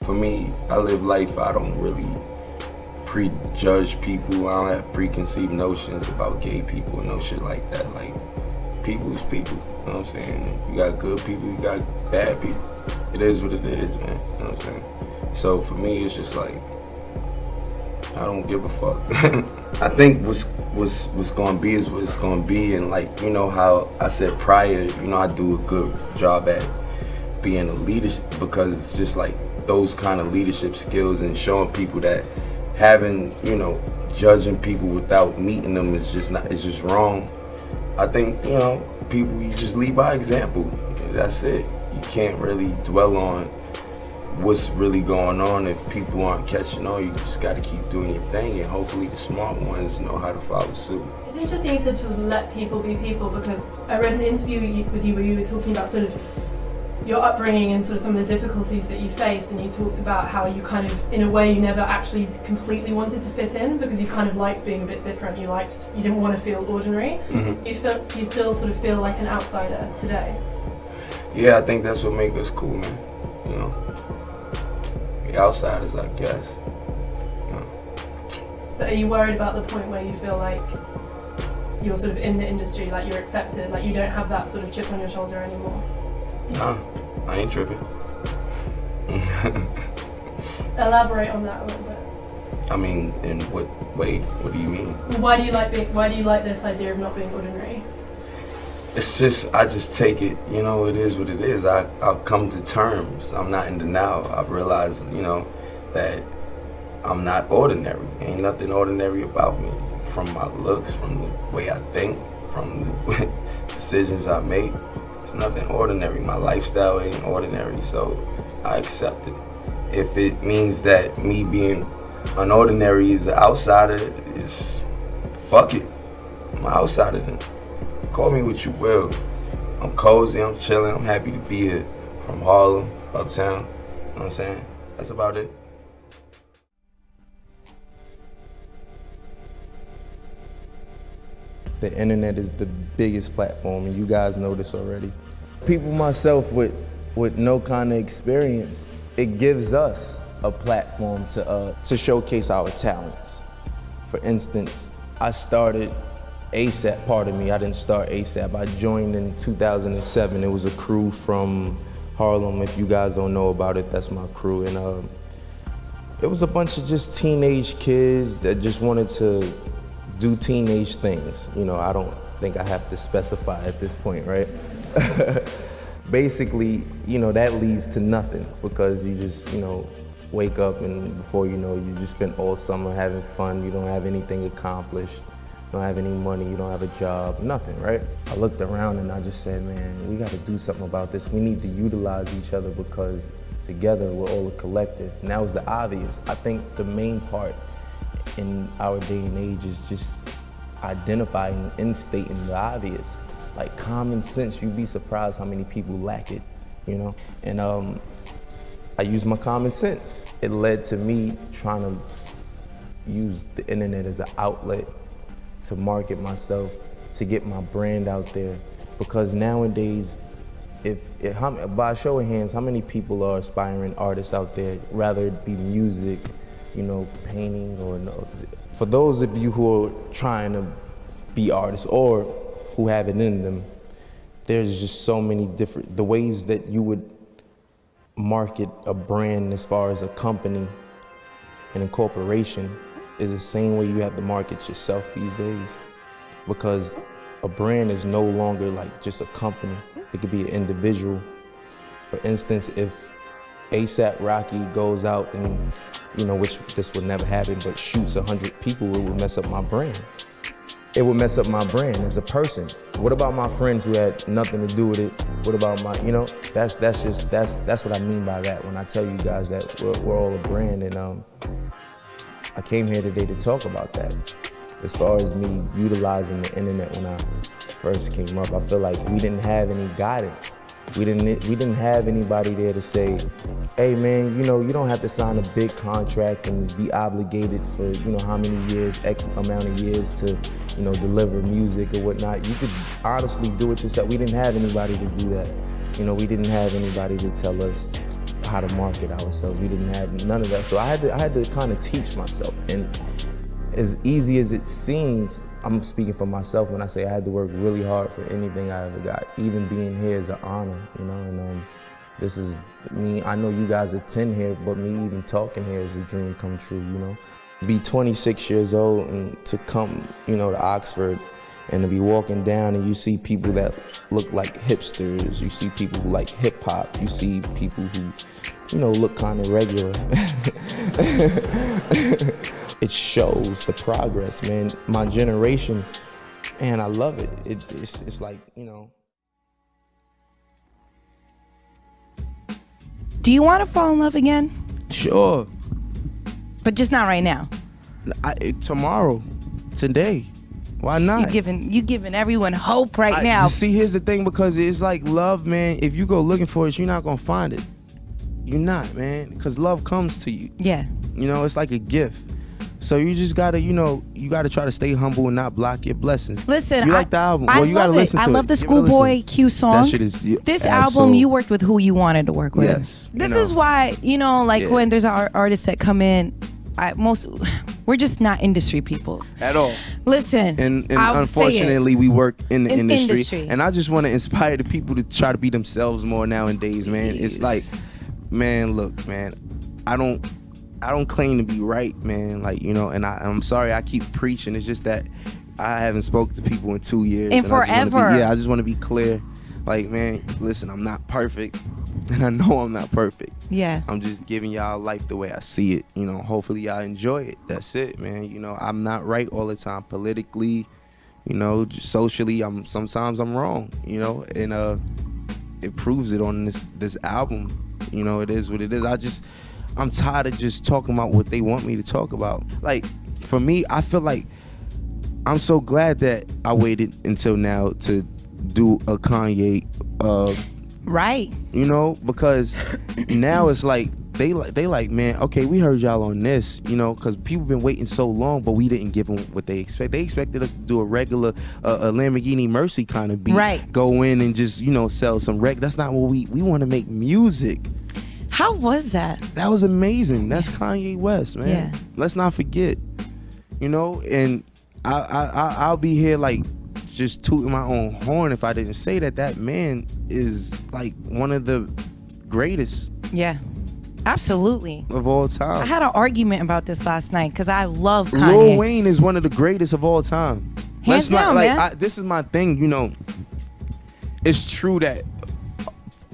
For me, I live life, I don't really prejudge people. I don't have preconceived notions about gay people and no shit like that. Like, people is people, you know what I'm saying? You got good people, you got bad people. It is what it is, man, you know what I'm saying? So for me, it's just like, I don't give a fuck. I think what's gonna be is what's gonna be, and like, you know how I said prior, you know, I do a good job at being a leader because it's just like those kind of leadership skills and showing people that having, you know, judging people without meeting them is just not, it's just wrong. I think, you know, people, you just lead by example. That's it. You can't really dwell on what's really going on if people aren't catching on. You just got to keep doing your thing, and hopefully the smart ones know how to follow suit. It's interesting you said to let people be people, because I read an interview with you where you were talking about sort of your upbringing and sort of some of the difficulties that you faced, and you talked about how you kind of, in a way, you never actually completely wanted to fit in because you kind of liked being a bit different. You didn't want to feel ordinary. Mm-hmm. You still sort of feel like an outsider today. Yeah, I think that's what makes us cool, man. You know, the outsiders, I guess. You know. But are you worried about the point where you feel like you're sort of in the industry, like you're accepted, like you don't have that sort of chip on your shoulder anymore? Nah, I ain't tripping. Elaborate on that a little bit. I mean, in what way? What do you mean? Why do you like this idea of not being ordinary? It's just, I just take it, you know, it is what it is. I'll come to terms. I'm not in denial. I've realized, you know, that I'm not ordinary. Ain't nothing ordinary about me. From my looks, from the way I think, from the decisions I make. It's nothing ordinary. My lifestyle ain't ordinary, so I accept it. If it means that me being unordinary is an outsider, it's fuck it. I'm an outsider then. Call me what you will. I'm cozy, I'm chilling, I'm happy to be here. From Harlem, uptown, you know what I'm saying? That's about it. The internet is the biggest platform, and you guys know this already. People myself with no kind of experience, it gives us a platform to showcase our talents. For instance, I started ASAP, pardon me, I didn't start ASAP. I joined in 2007. It was a crew from Harlem. If you guys don't know about it, that's my crew. And it was a bunch of just teenage kids that just wanted to do teenage things. You know, I don't think I have to specify at this point, right? Basically, you know, that leads to nothing because you just, you know, wake up and before you know, you just spend all summer having fun. You don't have anything accomplished. You don't have any money, you don't have a job, nothing, right? I looked around and I just said, man, we gotta do something about this. We need to utilize each other because together we're all a collective. And that was the obvious. I think the main part in our day and age is just identifying and stating the obvious. Like common sense, you'd be surprised how many people lack it, you know? And I used my common sense. It led to me trying to use the internet as an outlet to market myself, to get my brand out there. Because nowadays, by a show of hands, how many people are aspiring artists out there, rather it be music, you know, painting or no. For those of you who are trying to be artists or who have it in them, there's just so many different, the ways that you would market a brand as far as a company and a corporation is the same way you have to market yourself these days. Because a brand is no longer like just a company, it could be an individual. For instance, if ASAP Rocky goes out and, you know, which this would never happen, but shoots 100 people, it would mess up my brand. It would mess up my brand as a person. What about my friends who had nothing to do with it? What about my, you know, that's what I mean by that when I tell you guys that we're all a brand. And I came here today to talk about that. As far as me utilizing the internet when I first came up, I feel like we didn't have any guidance. We didn't have anybody there to say, hey man, you know, you don't have to sign a big contract and be obligated for, you know, how many years, X amount of years to, you know, deliver music or whatnot. You could honestly do it yourself. We didn't have anybody to do that. You know, we didn't have anybody to tell us how to market ourselves. We didn't have none of that. So I had to kind of teach myself. And as easy as it seems, I'm speaking for myself when I say I had to work really hard for anything I ever got. Even being here is an honor, you know, and this is me. I know you guys attend here, but me even talking here is a dream come true, you know. Be 26 years old and to come, you know, to Oxford and to be walking down and you see people that look like hipsters, you see people who like hip hop, you see people who, you know, look kind of regular. It shows the progress, man. My generation, and I love it. It's like, you know. Do you want to fall in love again? Sure. But just not right now. Tomorrow, today. Why not? You giving everyone hope right now. See, here's the thing, because it's like love, man. If you go looking for it, you're not gonna find it. You're not, man, because love comes to you. Yeah. You know, it's like a gift. So you just gotta, you know, you gotta try to stay humble and not block your blessings. Listen, you like the album? I well, you gotta love it. listen to it. I love the Schoolboy Q song. That shit is this album. You worked with who you wanted to work with. Yes. This is why, you know, like when there's artists that come in, we're just not industry people at all. Listen, and unfortunately, we work in the industry, and I just want to inspire the people to try to be themselves more nowadays, man. It's like, man, look, man, I don't claim to be right, man. Like, you know, and I'm sorry I keep preaching. It's just that I haven't spoken to people in 2 years. And forever. I just want to be clear. Like, man, listen, I'm not perfect. And I know I'm not perfect. Yeah. I'm just giving y'all life the way I see it. You know, hopefully y'all enjoy it. That's it, man. You know, I'm not right all the time politically. You know, just socially, sometimes I'm wrong. You know, and it proves it on this album. You know, it is what it is. I'm tired of just talking about what they want me to talk about. Like, for me, I feel like I'm so glad that I waited until now to do a Kanye. Right. You know, because now it's like they like, man, okay, we heard y'all on this, you know, because people been waiting so long, but we didn't give them what they expect. They expected us to do a regular a Lamborghini Mercy kind of beat. Right. Go in and just, you know, sell some That's not what we want to make music. How was that? That was amazing. That's Kanye West, man. Yeah. Let's not forget, you know, and I'll be here like just tooting my own horn if I didn't say that man is like one of the greatest. Yeah, absolutely. Of all time. I had an argument about this last night because I love Kanye. Lil Wayne is one of the greatest of all time. Hands down, man. This is my thing, you know. It's true that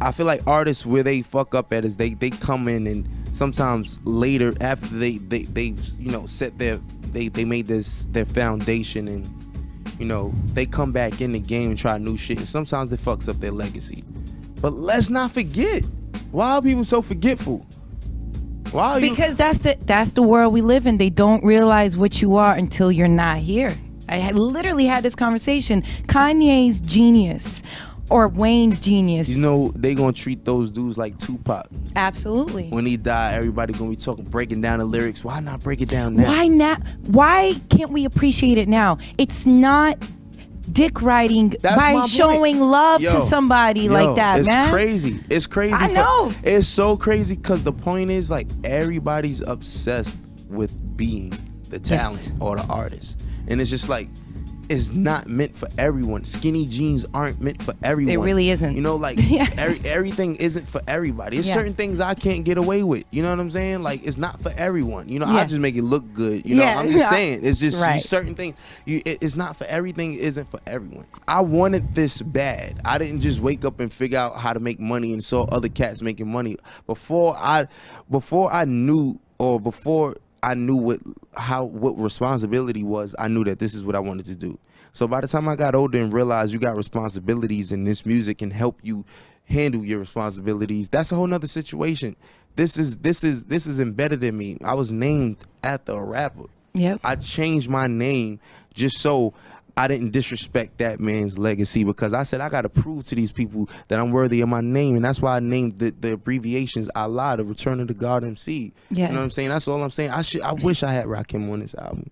I feel like artists, where they fuck up at is they come in and sometimes later after they've you know set they made their foundation, and you know they come back in the game and try new shit, and sometimes it fucks up their legacy. But let's not forget, why are people so forgetful? Because that's the world we live in. They don't realize what you are until you're not here. I had literally had this conversation. Kanye's genius or Wayne's genius. You know, they gonna treat those dudes like Tupac. Absolutely. When he died, everybody gonna be breaking down the lyrics. Why not break it down now? Why not? Why can't we appreciate it now? It's not dick riding by showing love to somebody like that, man. It's crazy. It's crazy. I know. It's so crazy because the point is, like, everybody's obsessed with being the talent or the artist. And it's just like, it's not meant for everyone. Skinny jeans aren't meant for everyone. It really isn't. You know, like, everything isn't for everybody. It's certain things I can't get away with. You know what I'm saying? Like, it's not for everyone. You know, I just make it look good. You know, I'm just saying. It's just certain things. It's not for everything. It isn't for everyone. I wanted this bad. I didn't just wake up and figure out how to make money and saw other cats making money. Before I knew what responsibility was, I knew that this is what I wanted to do. So by the time I got older and realized you got responsibilities and this music can help you handle your responsibilities, that's a whole nother situation. This is embedded in me. I was named after a rapper. Yep. I changed my name just so I didn't disrespect that man's legacy, because I said I got to prove to these people that I'm worthy of my name, and that's why I named the abbreviations Allah, the Return of the God MC. Yeah. You know what I'm saying? That's all I'm saying. I wish I had Rakim on this album.